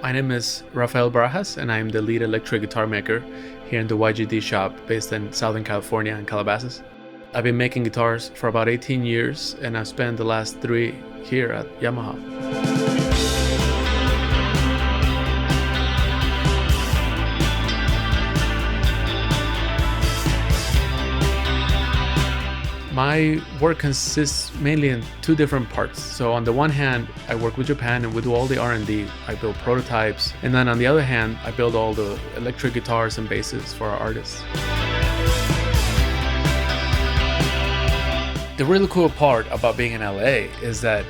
My name is Rafael Barajas, and I am the lead electric guitar maker here in the YGD shop based in Southern California in Calabasas. I've been making guitars for about 18 years, and I've spent the last 3 here at Yamaha. My work consists mainly in 2 different parts. So on the one hand, I work with Japan and we do all the R&D. I build prototypes. And then on the other hand, I build all the electric guitars and basses for our artists. The really cool part about being in LA is that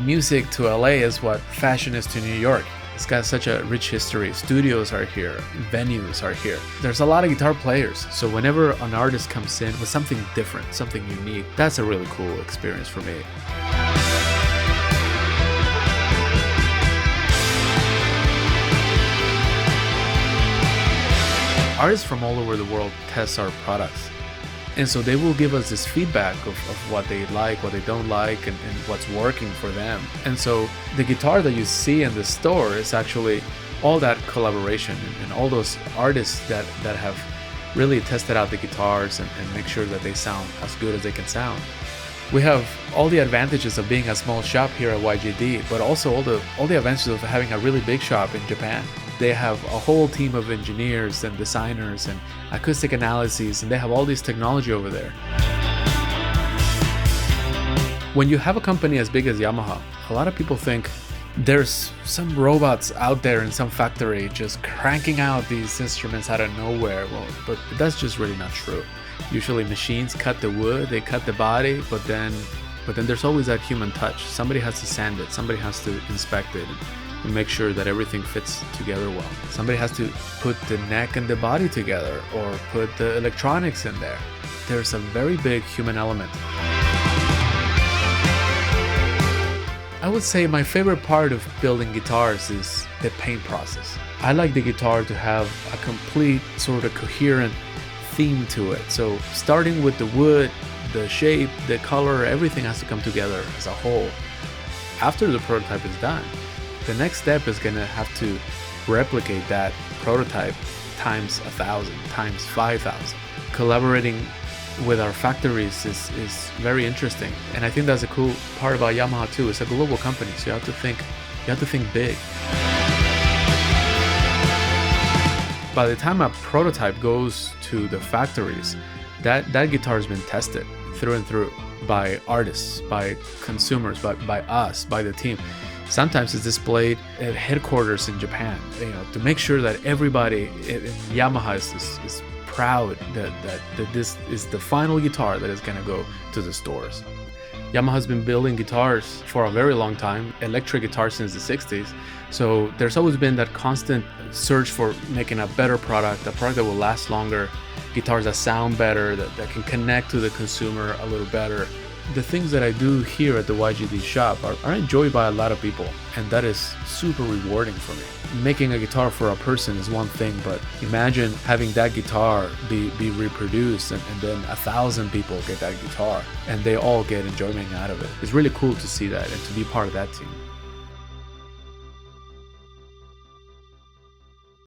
music to LA is what fashion is to New York. It's got such a rich history. Studios are here, venues are here. There's a lot of guitar players, so whenever an artist comes in with something different, something unique, that's a really cool experience for me. Artists from all over the world test our products. And so they will give us this feedback of what they like, what they don't like, and what's working for them. And so the guitar that you see in the store is actually all that collaboration and all those artists that have really tested out the guitars and make sure that they sound as good as they can sound. We have all the advantages of being a small shop here at YGD, but also all the advantages of having a really big shop in Japan. They have a whole team of engineers and designers and acoustic analyses, and they have all this technology over there. When you have a company as big as Yamaha, a lot of people think there's some robots out there in some factory just cranking out these instruments out of nowhere. Well, but that's just really not true. Usually machines cut the wood, they cut the body, but then there's always that human touch. Somebody has to sand it, somebody has to inspect it and make sure that everything fits together well. Somebody has to put the neck and the body together or put the electronics in there. There's a very big human element. I would say my favorite part of building guitars is the paint process. I like the guitar to have a complete sort of coherent theme to it. So starting with the wood, the shape, the color, everything has to come together as a whole. After the prototype is done, the next step is going to have to replicate that prototype times 1,000, times 5,000. Collaborating with our factories is very interesting, and I think that's a cool part about Yamaha too. It's a global company, so you have to think big. By the time a prototype goes to the factories, that guitar has been tested through and through by artists, by consumers, by us, by the team. Sometimes it's displayed at headquarters in Japan, to make sure that everybody in Yamaha is proud that this is the final guitar that is going to go to the stores. Yamaha has been building guitars for a very long time, electric guitars since the 60s. So there's always been that constant search for making a better product, a product that will last longer, guitars that sound better, that can connect to the consumer a little better. The things that I do here at the YGD shop are enjoyed by a lot of people, and that is super rewarding for me. Making a guitar for a person is one thing, but imagine having that guitar be reproduced and then 1,000 people get that guitar and they all get enjoyment out of it. It's really cool to see that and to be part of that team.